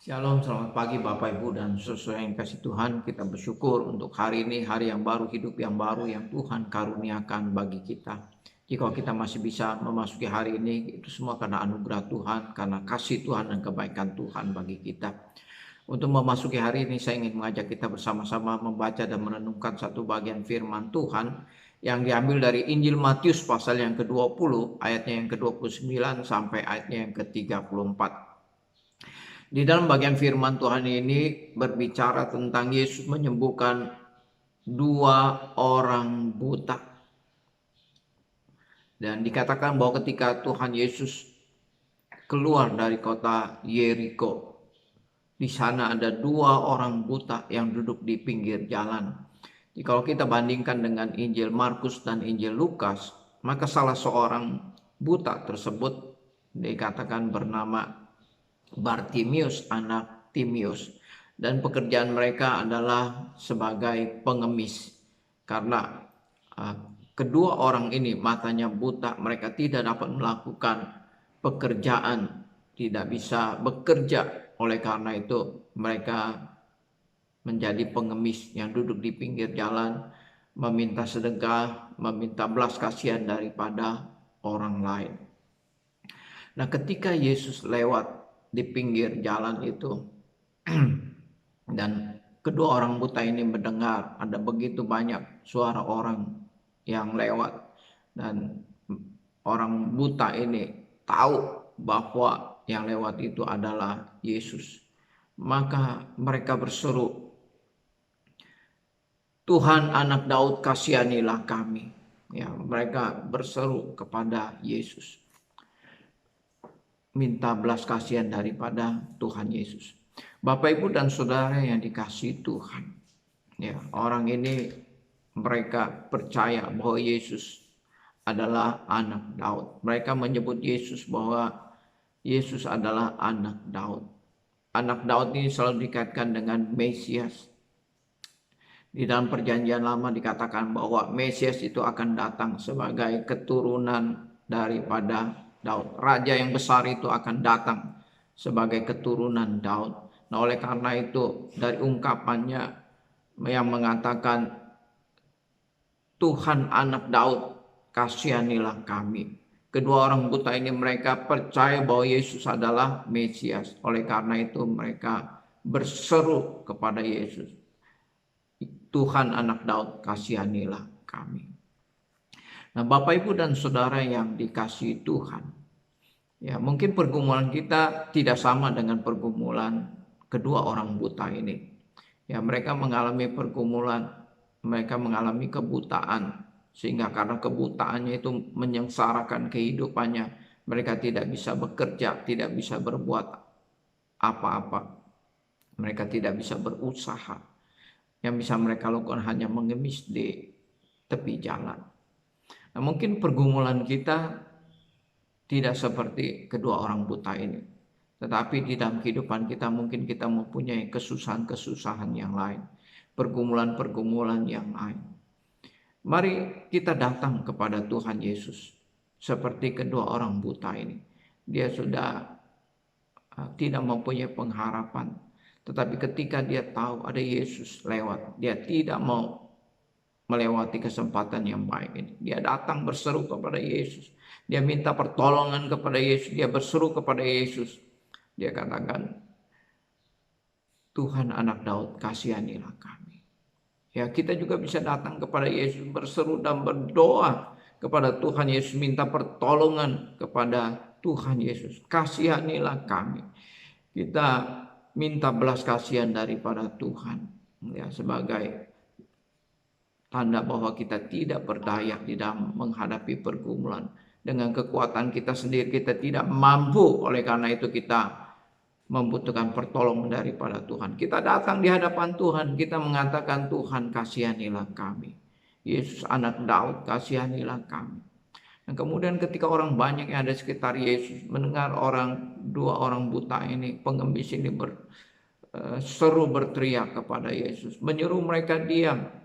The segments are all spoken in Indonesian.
Shalom, selamat pagi Bapak Ibu dan saudara yang kasih Tuhan. Kita bersyukur untuk hari ini, hari yang baru, hidup yang baru yang Tuhan karuniakan bagi kita. Jika kita masih bisa memasuki hari ini, itu semua karena anugerah Tuhan, karena kasih Tuhan dan kebaikan Tuhan bagi kita. Untuk memasuki hari ini, saya ingin mengajak kita bersama-sama membaca dan merenungkan satu bagian firman Tuhan yang diambil dari Injil Matius pasal yang ke-20, ayatnya yang ke-29 sampai ayatnya yang ke-34. Di dalam bagian firman Tuhan ini berbicara tentang Yesus menyembuhkan dua orang buta. Dan dikatakan bahwa ketika Tuhan Yesus keluar dari kota Yeriko, di sana ada dua orang buta yang duduk di pinggir jalan. Jadi kalau kita bandingkan dengan Injil Markus dan Injil Lukas, maka salah seorang buta tersebut dikatakan bernama Bartimius, anak Timius, dan pekerjaan mereka adalah sebagai pengemis. Karena kedua orang ini matanya buta, mereka tidak dapat melakukan pekerjaan, tidak bisa bekerja. Oleh karena itu mereka menjadi pengemis yang duduk di pinggir jalan, meminta sedekah, meminta belas kasihan daripada orang lain. Nah, ketika Yesus lewat di pinggir jalan itu dan kedua orang buta ini mendengar ada begitu banyak suara orang yang lewat, dan orang buta ini tahu bahwa yang lewat itu adalah Yesus. Maka mereka berseru, "Tuhan, Anak Daud, kasihanilah kami." Ya, mereka berseru kepada Yesus, minta belas kasihan daripada Tuhan Yesus. Bapak, Ibu, dan saudara yang dikasihi Tuhan, ya, orang ini mereka percaya bahwa Yesus adalah anak Daud. Mereka menyebut Yesus bahwa Yesus adalah anak Daud. Anak Daud ini selalu dikaitkan dengan Mesias. Di dalam perjanjian lama dikatakan bahwa Mesias itu akan datang sebagai keturunan daripada Daud. Raja yang besar itu akan datang sebagai keturunan Daud. Nah, oleh karena itu dari ungkapannya yang mengatakan, "Tuhan, Anak Daud, kasihanilah kami." Kedua orang buta ini mereka percaya bahwa Yesus adalah Mesias. Oleh karena itu mereka berseru kepada Yesus, "Tuhan, Anak Daud, kasihanilah kami." Nah, Bapak, Ibu, dan saudara yang dikasihi Tuhan, ya, mungkin pergumulan kita tidak sama dengan pergumulan kedua orang buta ini. Ya, mereka mengalami pergumulan, mereka mengalami kebutaan, sehingga karena kebutaannya itu menyengsarakan kehidupannya, mereka tidak bisa bekerja, tidak bisa berbuat apa-apa. Mereka tidak bisa berusaha. Yang bisa mereka lakukan hanya mengemis di tepi jalan. Nah, mungkin pergumulan kita tidak seperti kedua orang buta ini. Tetapi di dalam kehidupan kita mungkin kita mempunyai kesusahan-kesusahan yang lain. Pergumulan-pergumulan yang lain. Mari kita datang kepada Tuhan Yesus. Seperti kedua orang buta ini. Dia sudah tidak mempunyai pengharapan. Tetapi ketika dia tahu ada Yesus lewat, dia tidak mau melewati kesempatan yang baik ini. Dia datang berseru kepada Yesus. Dia minta pertolongan kepada Yesus. Dia berseru kepada Yesus. Dia katakan, "Tuhan, Anak Daud, kasihanilah kami." Ya, kita juga bisa datang kepada Yesus, berseru dan berdoa kepada Tuhan Yesus, minta pertolongan kepada Tuhan Yesus. "Kasihanilah kami." Kita minta belas kasihan daripada Tuhan, ya, sebagai tanda bahwa kita tidak berdaya di dalam menghadapi pergumulan. Dengan kekuatan kita sendiri kita tidak mampu, oleh karena itu kita membutuhkan pertolongan daripada Tuhan. Kita datang di hadapan Tuhan, kita mengatakan, "Tuhan, kasihanilah kami. Yesus, Anak Daud, kasihanilah kami." Dan kemudian ketika orang banyak yang ada di sekitar Yesus mendengar dua orang buta ini, pengemis ini seru berteriak kepada Yesus, menyuruh mereka diam.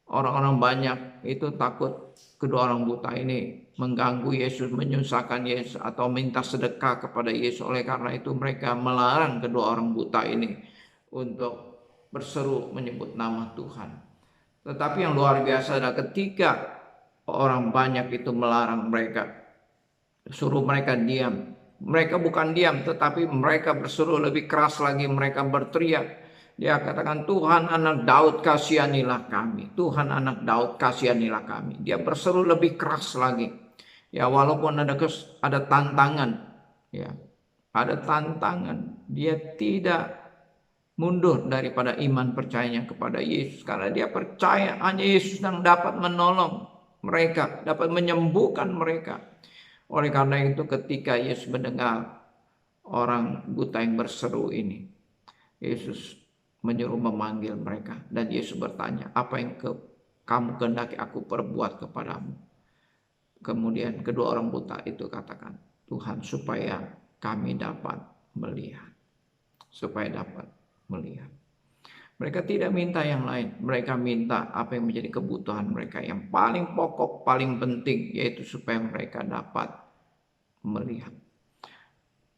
Orang-orang banyak itu takut kedua orang buta ini mengganggu Yesus, menyusahkan Yesus atau minta sedekah kepada Yesus. Oleh karena itu mereka melarang kedua orang buta ini untuk berseru menyebut nama Tuhan. Tetapi yang luar biasa adalah ketika orang banyak itu melarang mereka, suruh mereka diam. Mereka bukan diam, tetapi mereka berseru lebih keras lagi, mereka berteriak. Dia katakan, Tuhan anak Daud kasihanilah kami. Tuhan anak Daud kasihanilah kami. Dia berseru lebih keras lagi. Ya, walaupun ada tantangan, ya, ada tantangan, dia tidak mundur daripada iman percayanya kepada Yesus, karena dia percaya hanya Yesus yang dapat menolong mereka, dapat menyembuhkan mereka. Oleh karena itu ketika Yesus mendengar orang buta yang berseru ini, Yesus menyuruh memanggil mereka, dan Yesus bertanya, apa yang kamu kehendaki aku perbuat kepadamu? Kemudian kedua orang buta itu katakan, Tuhan, supaya kami dapat melihat. Supaya dapat melihat. Mereka tidak minta yang lain. Mereka minta apa yang menjadi kebutuhan mereka, yang paling pokok, paling penting, yaitu supaya mereka dapat melihat.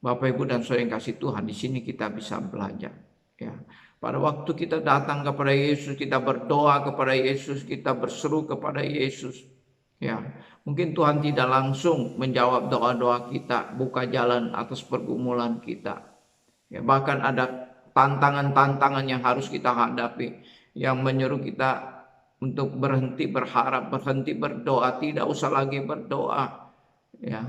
Bapak, Ibu, dan Saudara yang kasih Tuhan, di sini kita bisa belajar. Ya, pada waktu kita datang kepada Yesus, kita berdoa kepada Yesus, kita berseru kepada Yesus. Ya, mungkin Tuhan tidak langsung menjawab doa-doa kita, buka jalan atas pergumulan kita. Ya, bahkan ada tantangan-tantangan yang harus kita hadapi, yang menyuruh kita untuk berhenti berharap, berhenti berdoa, tidak usah lagi berdoa. Ya,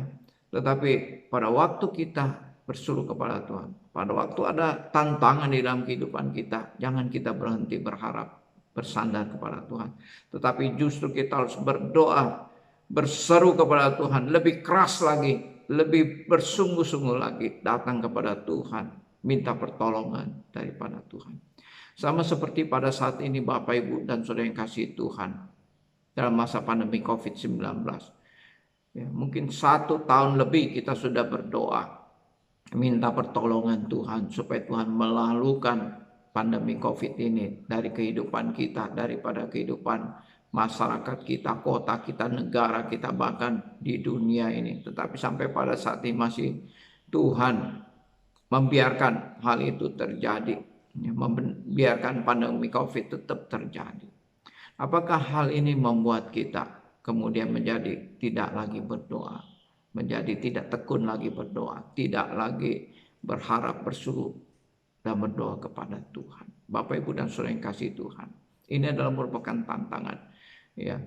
tetapi pada waktu kita berseru kepada Tuhan, pada waktu ada tantangan di dalam kehidupan kita, jangan kita berhenti berharap, bersandar kepada Tuhan, tetapi justru kita harus berdoa, berseru kepada Tuhan, lebih keras lagi, lebih bersungguh-sungguh lagi, datang kepada Tuhan, minta pertolongan daripada Tuhan. Sama seperti pada saat ini Bapak, Ibu, dan Saudara yang kasih Tuhan, dalam masa pandemi COVID-19. Ya, mungkin 1 tahun lebih kita sudah berdoa, minta pertolongan Tuhan, supaya Tuhan melalukan pandemi COVID ini dari kehidupan kita, daripada kehidupan masyarakat kita, kota kita, negara kita, bahkan di dunia ini. Tetapi sampai pada saat ini masih Tuhan membiarkan hal itu terjadi, membiarkan pandemi COVID tetap terjadi. Apakah hal ini membuat kita kemudian menjadi tidak lagi berdoa, menjadi tidak tekun lagi berdoa, tidak lagi berharap, berseru, dan berdoa kepada Tuhan? Bapak, Ibu, dan Saudara yang kasih Tuhan, ini adalah merupakan tantangan. Ya,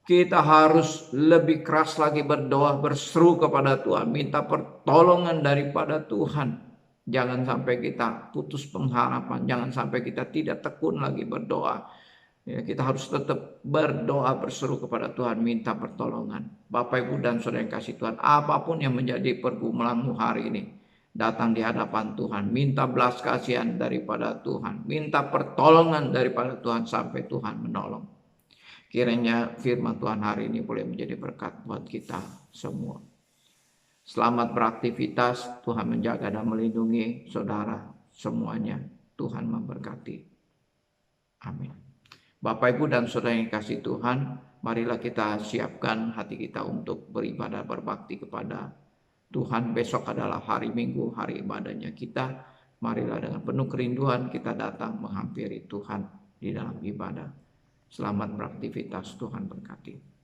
kita harus lebih keras lagi berdoa, berseru kepada Tuhan, minta pertolongan daripada Tuhan. Jangan sampai kita putus pengharapan, jangan sampai kita tidak tekun lagi berdoa. Ya, kita harus tetap berdoa, berseru kepada Tuhan, minta pertolongan. Bapak, Ibu, dan Saudara yang kasih Tuhan, apapun yang menjadi pergumulanmu hari ini, datang di hadapan Tuhan, minta belas kasihan daripada Tuhan, minta pertolongan daripada Tuhan sampai Tuhan menolong. Kiranya firman Tuhan hari ini boleh menjadi berkat buat kita semua. Selamat beraktivitas, Tuhan menjaga dan melindungi saudara semuanya. Tuhan memberkati. Amin. Bapak, Ibu, dan Saudara yang kasih Tuhan, marilah kita siapkan hati kita untuk beribadah, berbakti kepada Tuhan. Besok adalah hari Minggu, hari ibadahnya kita. Marilah dengan penuh kerinduan kita datang menghampiri Tuhan di dalam ibadah. Selamat beraktivitas, Tuhan berkati.